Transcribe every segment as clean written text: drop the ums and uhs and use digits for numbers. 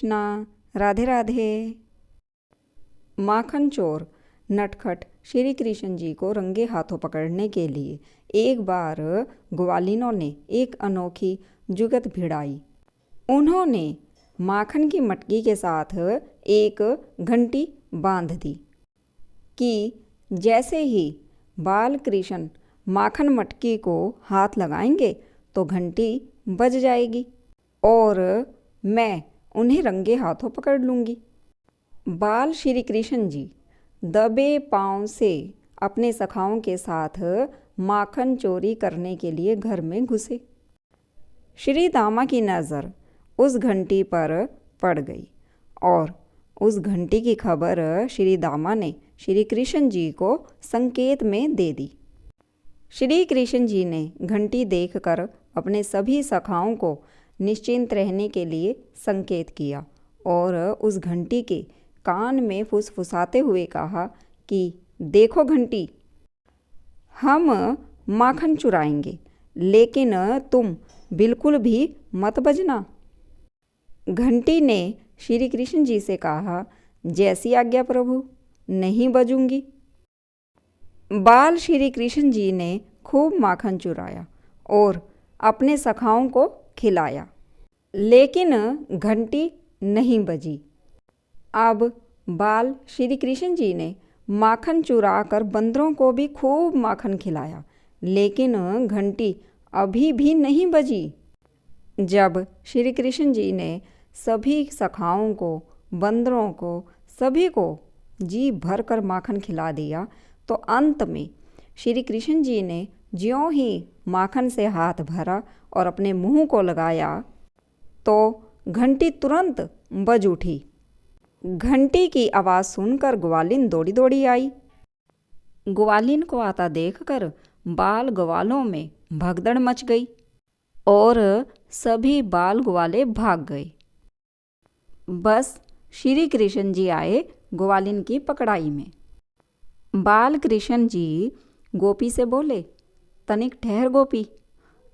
कृष्णा, राधे राधे। माखन चोर नटखट श्री कृष्ण जी को रंगे हाथों पकड़ने के लिए एक बार ग्वालिनों ने एक अनोखी जुगत भिड़ाई। उन्होंने माखन की मटकी के साथ एक घंटी बांध दी कि जैसे ही बाल कृष्ण माखन मटकी को हाथ लगाएंगे तो घंटी बज जाएगी और मैं उन्हें रंगे हाथों पकड़ लूँगी। बाल श्री कृष्ण जी दबे पांव से अपने सखाओं के साथ माखन चोरी करने के लिए घर में घुसे। श्री दामा की नज़र उस घंटी पर पड़ गई और उस घंटी की खबर श्री दामा ने श्री कृष्ण जी को संकेत में दे दी। श्री कृष्ण जी ने घंटी देखकर अपने सभी सखाओं को निश्चिंत रहने के लिए संकेत किया और उस घंटी के कान में फुसफुसाते हुए कहा कि देखो घंटी, हम माखन चुराएंगे लेकिन तुम बिल्कुल भी मत बजना। घंटी ने श्री कृष्ण जी से कहा, जैसी आज्ञा प्रभु, नहीं बजूंगी। बाल श्री कृष्ण जी ने खूब माखन चुराया और अपने सखाओं को खिलाया, लेकिन घंटी नहीं बजी। अब बाल श्री कृष्ण जी ने माखन चुरा कर बंदरों को भी खूब माखन खिलाया, लेकिन घंटी अभी भी नहीं बजी। जब श्री कृष्ण जी ने सभी सखाओं को, बंदरों को, सभी को जी भर कर माखन खिला दिया तो अंत में श्री कृष्ण जी ने ज्यों ही माखन से हाथ भरा और अपने मुंह को लगाया तो घंटी तुरंत बज उठी। घंटी की आवाज़ सुनकर ग्वालिन दौड़ी दौड़ी आई। ग्वालिन को आता देखकर बाल ग्वालों में भगदड़ मच गई और सभी बाल ग्वाले भाग गए। बस श्री कृष्ण जी आए ग्वालिन की पकड़ाई में। बाल कृष्ण जी गोपी से बोले, तनिक ठहर गोपी,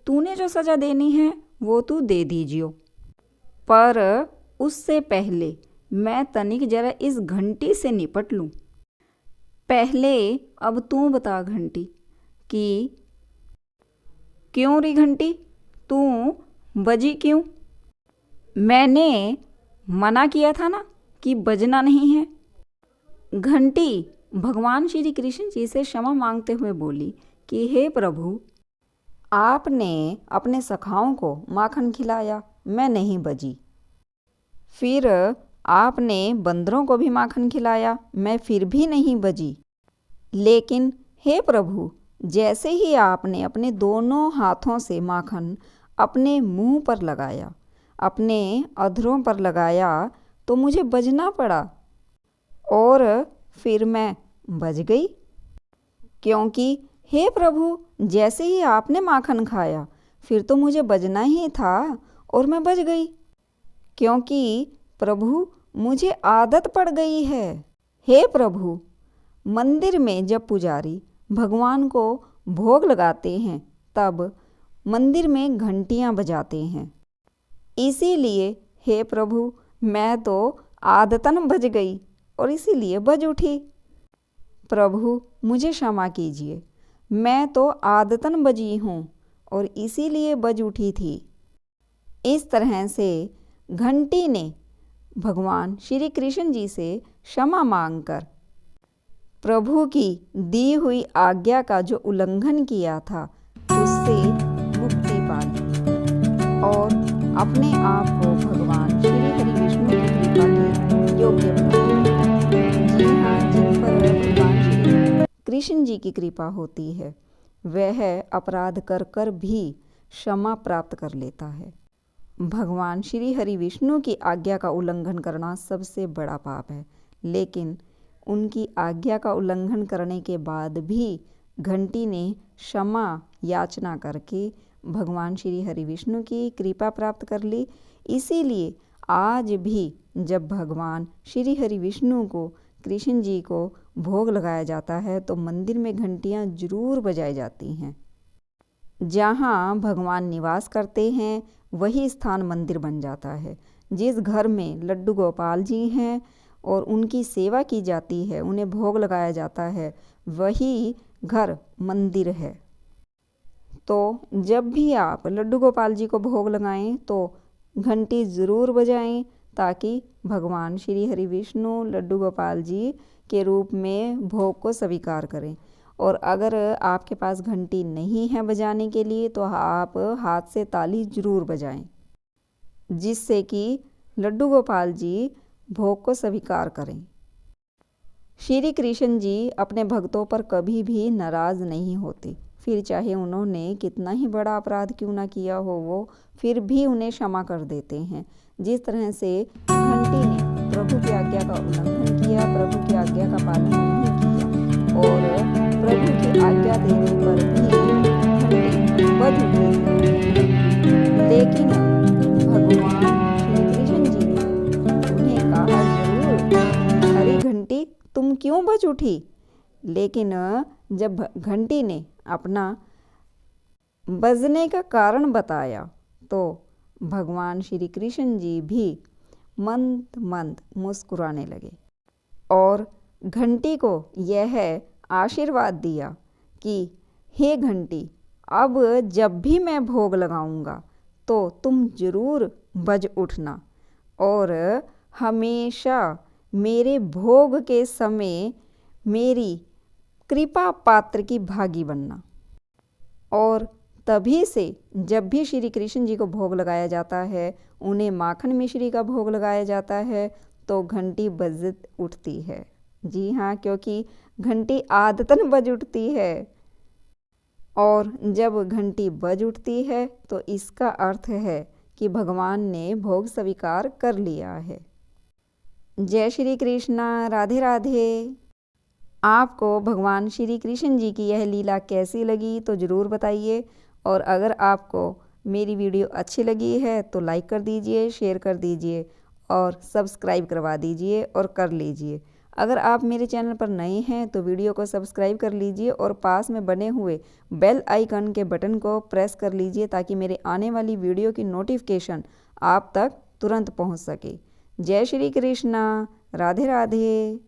तूने जो सजा देनी है वो तू दे दीजियो, पर उससे पहले मैं तनिक जरा इस घंटी से निपट लूँ। पहले अब तू बता घंटी कि क्यों री घंटी, तू बजी क्यों? मैंने मना किया था ना कि बजना नहीं है। घंटी भगवान श्री कृष्ण जी से क्षमा मांगते हुए बोली कि हे प्रभु, आपने अपने सखाओं को माखन खिलाया, मैं नहीं बजी। फिर आपने बंदरों को भी माखन खिलाया, मैं फिर भी नहीं बजी। लेकिन हे प्रभु, जैसे ही आपने अपने दोनों हाथों से माखन अपने मुंह पर लगाया, अपने अधरों पर लगाया, तो मुझे बजना पड़ा और फिर मैं बज गई। क्योंकि हे प्रभु, जैसे ही आपने माखन खाया फिर तो मुझे बजना ही था और मैं बज गई, क्योंकि प्रभु मुझे आदत पड़ गई है। हे प्रभु, मंदिर में जब पुजारी भगवान को भोग लगाते हैं तब मंदिर में घंटियां बजाते हैं, इसीलिए हे प्रभु मैं तो आदतन बज गई और इसीलिए बज उठी। प्रभु मुझे क्षमा कीजिए, मैं तो आदतन बजी हूँ और इसीलिए बज उठी थी। इस तरह से घंटी ने भगवान श्री कृष्ण जी से क्षमा मांगकर प्रभु की दी हुई आज्ञा का जो उल्लंघन किया था उससे मुक्ति पा ली और अपने आप को भगवान श्री हरि विष्णु की कृपा के योग्य बना। जी हाँ, जिन पर भगवान श्री कृष्ण जी की कृपा होती है वह अपराध कर कर भी क्षमा प्राप्त कर लेता है। भगवान श्री हरि विष्णु की आज्ञा का उल्लंघन करना सबसे बड़ा पाप है, लेकिन उनकी आज्ञा का उल्लंघन करने के बाद भी घंटी ने क्षमा याचना करके भगवान श्री हरि विष्णु की कृपा प्राप्त कर ली। इसीलिए आज भी जब भगवान श्री हरि विष्णु को, कृष्ण जी को भोग लगाया जाता है तो मंदिर में घंटियाँ जरूर बजाई जाती हैं। जहाँ भगवान निवास करते हैं वही स्थान मंदिर बन जाता है। जिस घर में लड्डू गोपाल जी हैं और उनकी सेवा की जाती है, उन्हें भोग लगाया जाता है, वही घर मंदिर है। तो जब भी आप लड्डू गोपाल जी को भोग लगाएं तो घंटी ज़रूर बजाएं, ताकि भगवान श्री हरि विष्णु लड्डू गोपाल जी के रूप में भोग को स्वीकार करें। और अगर आपके पास घंटी नहीं है बजाने के लिए तो आप हाथ से ताली ज़रूर बजाएं, जिससे कि लड्डू गोपाल जी भोग को स्वीकार करें। श्री कृष्ण जी अपने भक्तों पर कभी भी नाराज़ नहीं होते, फिर चाहे उन्होंने कितना ही बड़ा अपराध क्यों ना किया हो, वो फिर भी उन्हें क्षमा कर देते हैं। जिस तरह से घंटी ने प्रभु की आज्ञा का उल्लंघन किया, प्रभु की आज्ञा का पालन नहीं किया और प्रभु की आज्ञा देने पर भी घंटी बज उठी, लेकिन भगवान श्री कृष्ण जी ने उन्हें कहा जरूर, अरे घंटी तुम क्यों बज उठी? लेकिन जब घंटी ने अपना बजने का कारण बताया तो भगवान श्री कृष्ण जी भी मंद मंद मुस्कुराने लगे और घंटी को यह आशीर्वाद दिया कि हे घंटी, अब जब भी मैं भोग लगाऊंगा तो तुम जरूर बज उठना और हमेशा मेरे भोग के समय मेरी कृपा पात्र की भागी बनना। और तभी से जब भी श्री कृष्ण जी को भोग लगाया जाता है, उन्हें माखन मिश्री का भोग लगाया जाता है, तो घंटी बज उठती है। जी हाँ, क्योंकि घंटी आदतन बज उठती है और जब घंटी बज उठती है तो इसका अर्थ है कि भगवान ने भोग स्वीकार कर लिया है। जय श्री कृष्णा, राधे राधे। आपको भगवान श्री कृष्ण जी की यह लीला कैसी लगी तो ज़रूर बताइए, और अगर आपको मेरी वीडियो अच्छी लगी है तो लाइक कर दीजिए, शेयर कर दीजिए और सब्सक्राइब करवा दीजिए और कर लीजिए। अगर आप मेरे चैनल पर नए हैं तो वीडियो को सब्सक्राइब कर लीजिए और पास में बने हुए बेल आइकन के बटन को प्रेस कर लीजिए, ताकि मेरे आने वाली वीडियो की नोटिफिकेशन आप तक तुरंत पहुंच सके। जय श्री कृष्णा, राधे राधे।